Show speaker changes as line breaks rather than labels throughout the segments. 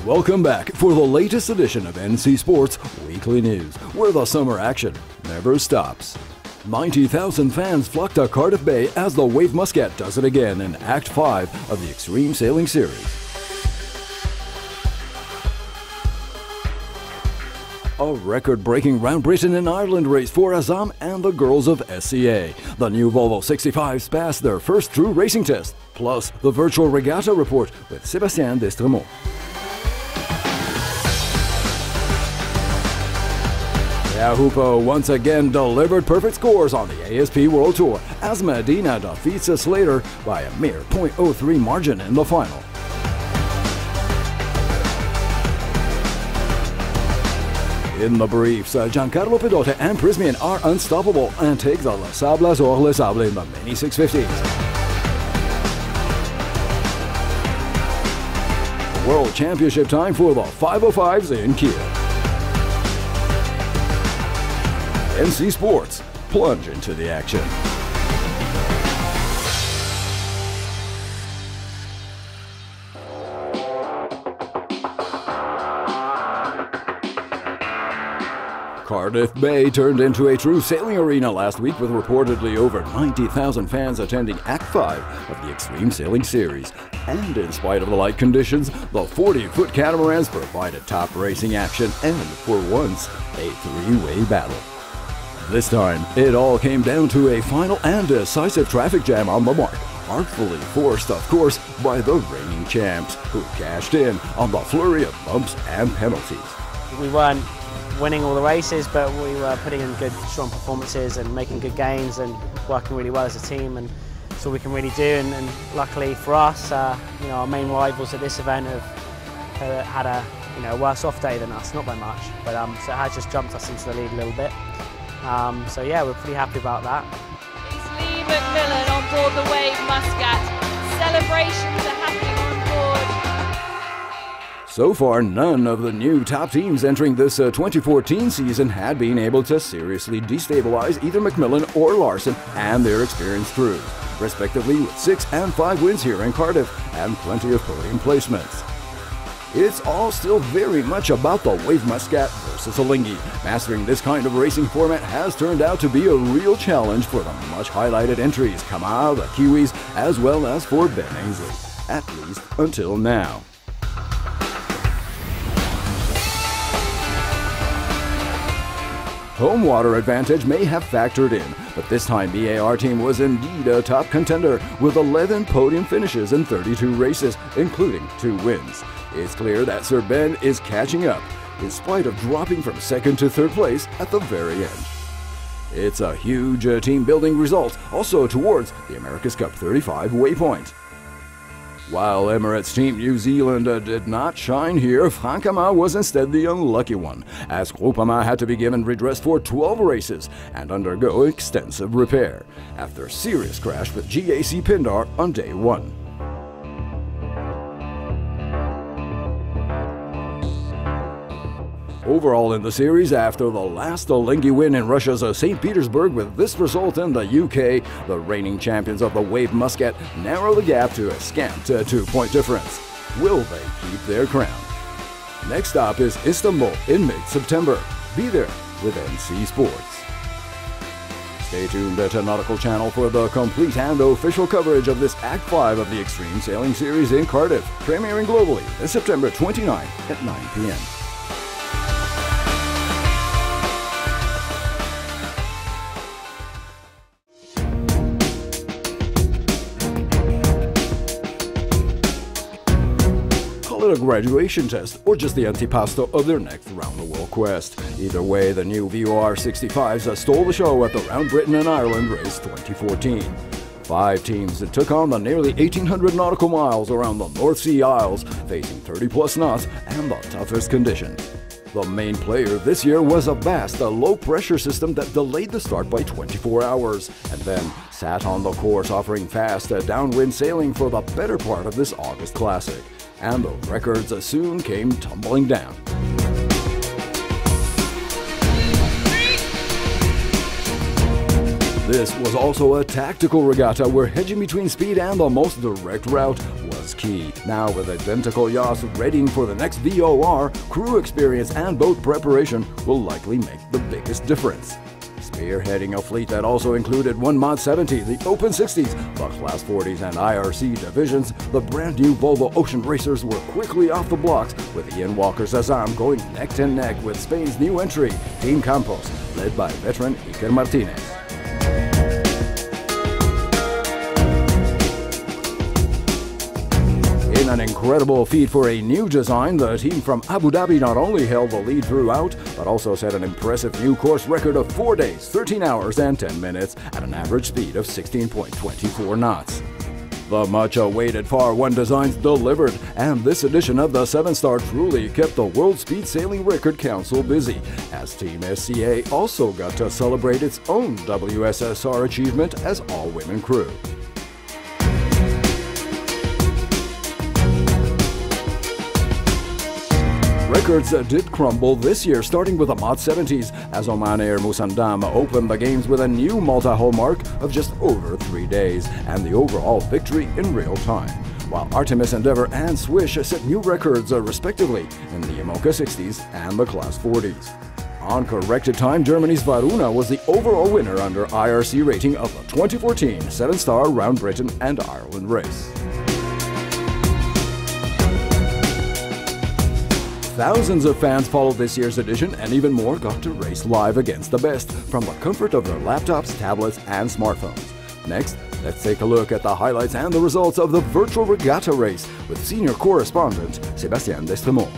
Welcome back for the latest edition of NC Sports Weekly News, where the summer action never stops. 90,000 fans flocked to Cardiff Bay as the Wave Muscat does it again in Act 5 of the Extreme Sailing Series. A record-breaking Round Britain and Ireland race for Azam and the girls of SCA. The new Volvo 65s passed their first true racing test, plus the virtual regatta report with Sébastien Destremont. Yahupo once again delivered perfect scores on the ASP World Tour as Medina defeats Slater by a mere .03 margin in the final. In the briefs, Giancarlo Pedota and Prismian are unstoppable and take the Les Sables or Les Sables in the Mini 650s. World Championship time for the 505s in Kiel. NC Sports, plunge into the action. Cardiff Bay turned into a true sailing arena last week with reportedly over 90,000 fans attending Act 5 of the Extreme Sailing Series. And in spite of the light conditions, the 40-foot catamarans provided top racing action and, for once, a three-way battle. This time, it all came down to a final and decisive traffic jam on the mark, artfully forced, of course, by the reigning champs, who cashed in on the flurry of bumps and penalties.
We weren't winning all the races, but we were putting in good, strong performances and making good gains and working really well as a team, and that's all we can really do. And luckily for us, our main rivals at this event have had a worse off day than us, not by much, but so it has just jumped us into the lead a little bit. So yeah, we're pretty happy about that.
It's Lee McMillan on board the Wave Muscat. Celebrations are happening on board.
So far, none of the new top teams entering this 2014 season had been able to seriously destabilize either McMillan or Larson and their experienced crews, respectively with 6 and 5 wins here in Cardiff and plenty of podium placements. It's all still very much about the Wave Muscat versus Alinghi. Mastering this kind of racing format has turned out to be a real challenge for the much highlighted entries, Kamal, the Kiwis, as well as for Ben Ainslie, at least until now. Home water advantage may have factored in, but this time BAR team was indeed a top contender with 11 podium finishes in 32 races, including 2 wins. It's clear that Sir Ben is catching up, in spite of dropping from 2nd to 3rd place at the very end. It's a huge team-building result, also towards the America's Cup 35 waypoint. While Emirates Team New Zealand did not shine here, Francama was instead the unlucky one, as Groupama had to be given redress for 12 races and undergo extensive repair, after a serious crash with GAC Pindar on day 1. Overall in the series, after the last Alinghi win in Russia's St. Petersburg with this result in the UK, the reigning champions of the Wave Muscat narrow the gap to a scant 2-point difference. Will they keep their crown? Next stop is Istanbul in mid-September. Be there with NC Sports. Stay tuned to Nautical Channel for the complete and official coverage of this Act 5 of the Extreme Sailing Series in Cardiff, premiering globally this September 29 at 9 p.m. A graduation test, or just the antipasto of their next round-the-world quest. Either way, the new VOR 65s stole the show at the Round Britain and Ireland Race 2014. 5 teams that took on the nearly 1,800 nautical miles around the North Sea Isles, facing 30-plus knots and the toughest conditions. The main player this year was a vast, low-pressure system that delayed the start by 24 hours, and then sat on the course offering fast, downwind sailing for the better part of this August Classic. And the records soon came tumbling down. This was also a tactical regatta where hedging between speed and the most direct route was key. Now with identical yachts readying for the next VOR, crew experience and boat preparation will likely make the biggest difference. Spearheading a fleet that also included one Mod 70, the Open 60s, the Class 40s and IRC divisions, the brand new Volvo Ocean Racers were quickly off the blocks, with Ian Walker Sazam going neck to neck with Spain's new entry, Team Campos, led by veteran Iker Martinez. In an incredible feat for a new design, the team from Abu Dhabi not only held the lead throughout, but also set an impressive new course record of 4 days, 13 hours and 10 minutes at an average speed of 16.24 knots. The much-awaited Far One designs delivered, and this edition of the 7-Star truly kept the World Speed Sailing Record Council busy, as Team SCA also got to celebrate its own WSSR achievement as all-women crew. Records did crumble this year, starting with the Mod 70s, as Oman Air Musandam opened the games with a new multi-hull mark of just over 3 days, and the overall victory in real time. While Artemis Endeavour and Swish set new records respectively in the IMOCA 60s and the Class 40s. On corrected time, Germany's Varuna was the overall winner under IRC rating of the 2014 7-Star Round Britain and Ireland race. Thousands of fans followed this year's edition, and even more got to race live against the best from the comfort of their laptops, tablets, and smartphones. Next, let's take a look at the highlights and the results of the virtual regatta race with senior correspondent Sébastien Destremont.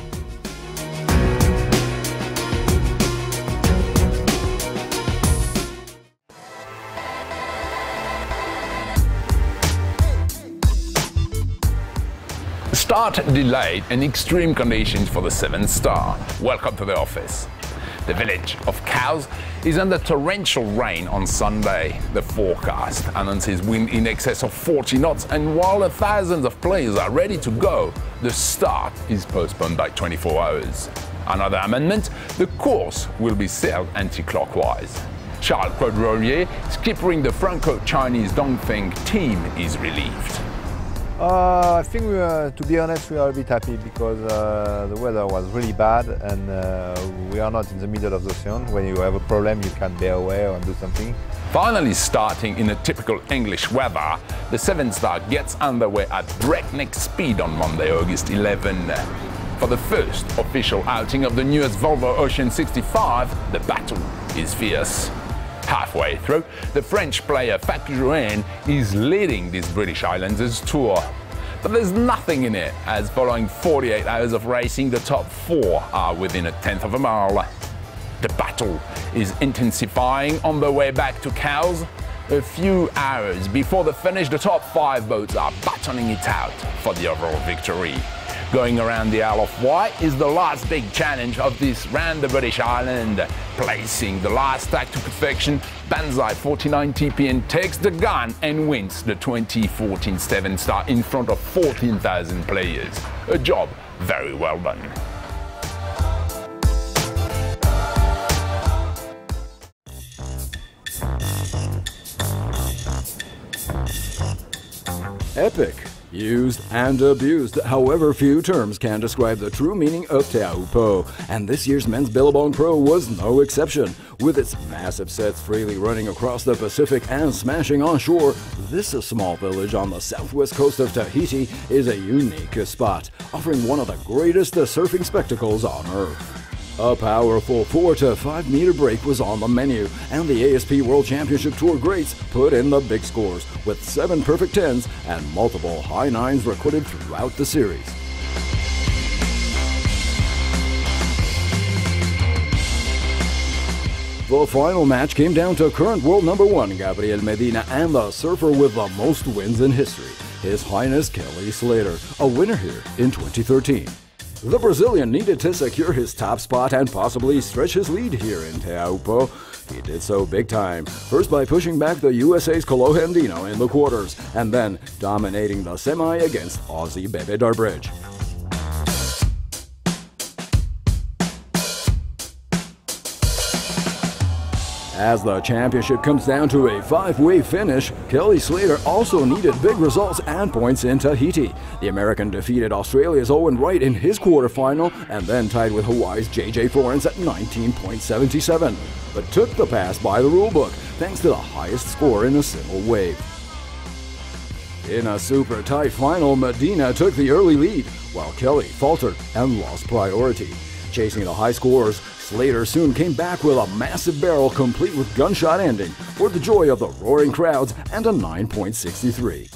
Start delayed and extreme conditions for the 7-Star. Welcome to the office. The village of Cowes is under torrential rain on Sunday. The forecast announces wind in excess of 40 knots, and while the thousands of players are ready to go, the start is postponed by 24 hours. Another amendment, the course will be sailed anti-clockwise. Charles Caudrelier, skippering the Franco-Chinese Dongfeng team, is relieved.
I think, to be honest, we are a bit happy because the weather was really bad, and we are not in the middle of the ocean. When you have a problem, you can bear away or do something.
Finally starting in a typical English weather, the 7-Star gets underway at breakneck speed on Monday, August 11. For the first official outing of the newest Volvo Ocean 65, the battle is fierce. Halfway through, the French player Fatou Jouin is leading this British Islanders tour. But there's nothing in it, as following 48 hours of racing, the top 4 are within a tenth of a mile. The battle is intensifying on the way back to Cowes. A few hours before the finish, the top 5 boats are battling it out for the overall victory. Going around the Isle of Wight is the last big challenge of this round the British Island. Placing the last tag to perfection, Banzai 49 TPN takes the gun and wins the 2014 7-Star in front of 14,000 players. A job very well done.
Epic. Used and abused. However, few terms can describe the true meaning of Te Aupo, and this year's men's Billabong Pro was no exception. With its massive sets freely running across the Pacific and smashing on shore, this small village on the southwest coast of Tahiti is a unique spot, offering one of the greatest surfing spectacles on Earth. A powerful 4 to 5 meter break was on the menu, and the ASP World Championship Tour greats put in the big scores, with 7 perfect 10s and multiple high 9s recorded throughout the series. The final match came down to current world number 1 Gabriel Medina and the surfer with the most wins in history, His Highness Kelly Slater, a winner here in 2013. The Brazilian needed to secure his top spot and possibly stretch his lead here in Te Aupo. He did so big time, first by pushing back the USA's Kolohe Andino in the quarters, and then dominating the semi against Aussie Bebe Darbridge. As the championship comes down to a 5-way finish, Kelly Slater also needed big results and points in Tahiti. The American defeated Australia's Owen Wright in his quarterfinal and then tied with Hawaii's J.J. Foreigns at 19.77, but took the pass by the rulebook thanks to the highest score in a single wave. In a super tight final, Medina took the early lead, while Kelly faltered and lost priority. Chasing the high scores, Slater soon came back with a massive barrel complete with gunshot ending for the joy of the roaring crowds and a 9.63.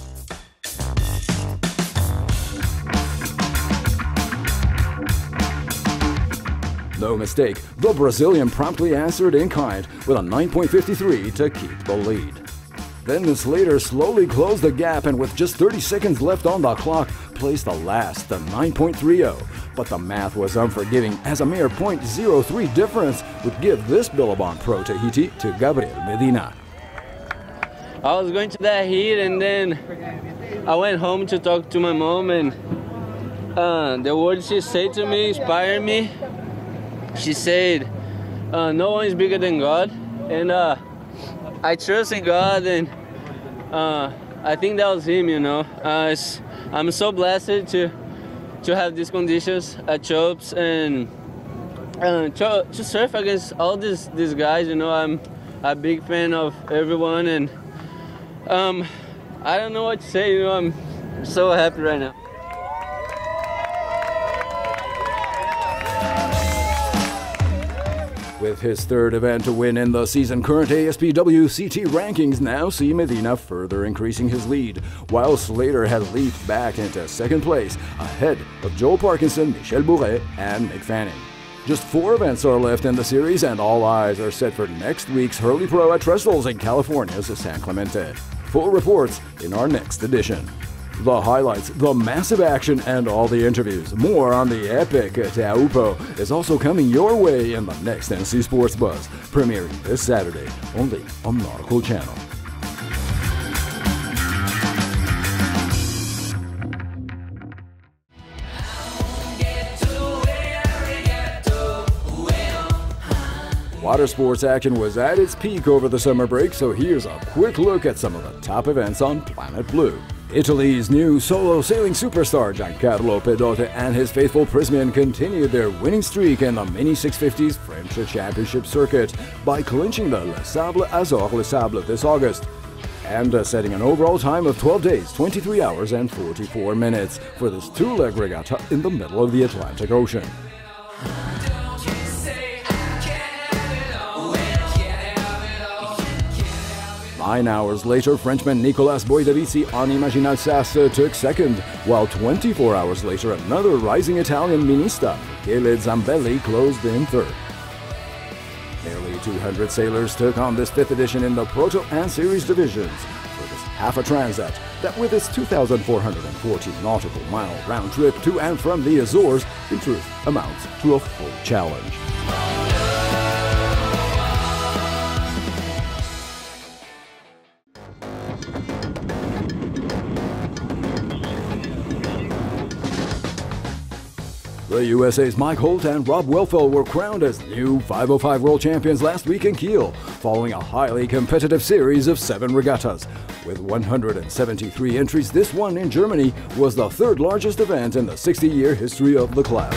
No mistake, the Brazilian promptly answered in kind with a 9.53 to keep the lead. Then Slater slowly closed the gap and with just 30 seconds left on the clock, placed the last, the 9.30. But the math was unforgiving as a mere .03 difference would give this Billabong Pro Tahiti to Gabriel Medina.
I was going to that heat and then I went home to talk to my mom, and the words she said to me inspired me. She said, no one is bigger than God, and I trust in God, and I think that was him, you know. I'm so blessed to have these conditions at Chops and to surf against all these guys, you know. I'm a big fan of everyone, and I don't know what to say, you know. I'm so happy right now.
With his third event to win in the season, current ASPWCT rankings now see Medina further increasing his lead, while Slater has leaped back into second place, ahead of Joel Parkinson, Michel Bourret, and Mick Fanning. Just 4 events are left in the series, and all eyes are set for next week's Hurley Pro at Trestles in California's San Clemente. Full reports in our next edition. The highlights, the massive action, and all the interviews. More on the epic Taupo is also coming your way in the next NC Sports Buzz, premiering this Saturday only on Nautical Channel. Water sports action was at its peak over the summer break, so here's a quick look at some of the top events on Planet Blue. Italy's new solo sailing superstar Giancarlo Pedote and his faithful Prismian continued their winning streak in the Mini 650s French Championship circuit by clinching the Les Sables Azores Les Sables this August and setting an overall time of 12 days, 23 hours, and 44 minutes for this 2-leg regatta in the middle of the Atlantic Ocean. 9 hours later, Frenchman Nicolas Boidavici on Imaginal Sasse took second, while 24 hours later, another rising Italian minista, Michele Zambelli, closed in third. Nearly 200 sailors took on this 5th edition in the Proto and Series divisions for this half a transat that, with its 2,440 nautical mile round trip to and from the Azores, in truth amounts to a full challenge. The USA's Mike Holt and Rob Welfel were crowned as new 505 World Champions last week in Kiel, following a highly competitive series of 7 regattas. With 173 entries, this one in Germany was the 3rd largest event in the 60-year history of the class.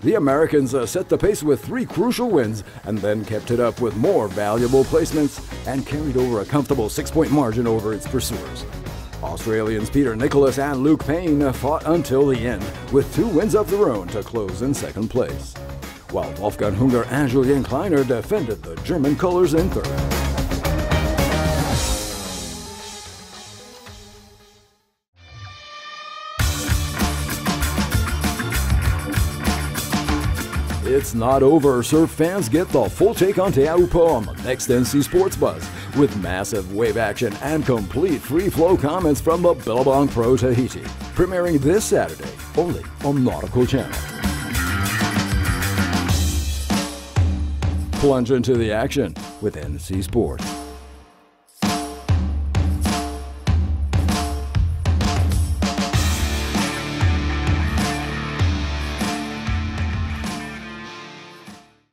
The Americans set the pace with 3 crucial wins and then kept it up with more valuable placements and carried over a comfortable 6-point margin over its pursuers. Australians Peter Nicholas and Luke Payne fought until the end, with 2 wins of their own to close in 2nd place, while Wolfgang Hunger and Julien Kleiner defended the German colors in 3rd. It's not over. Surf fans get the full take on Taupo on the next NC Sports Buzz, with massive wave action and complete free-flow comments from the Billabong Pro Tahiti, premiering this Saturday only on Nautical Channel. Plunge into the action with NC Sports.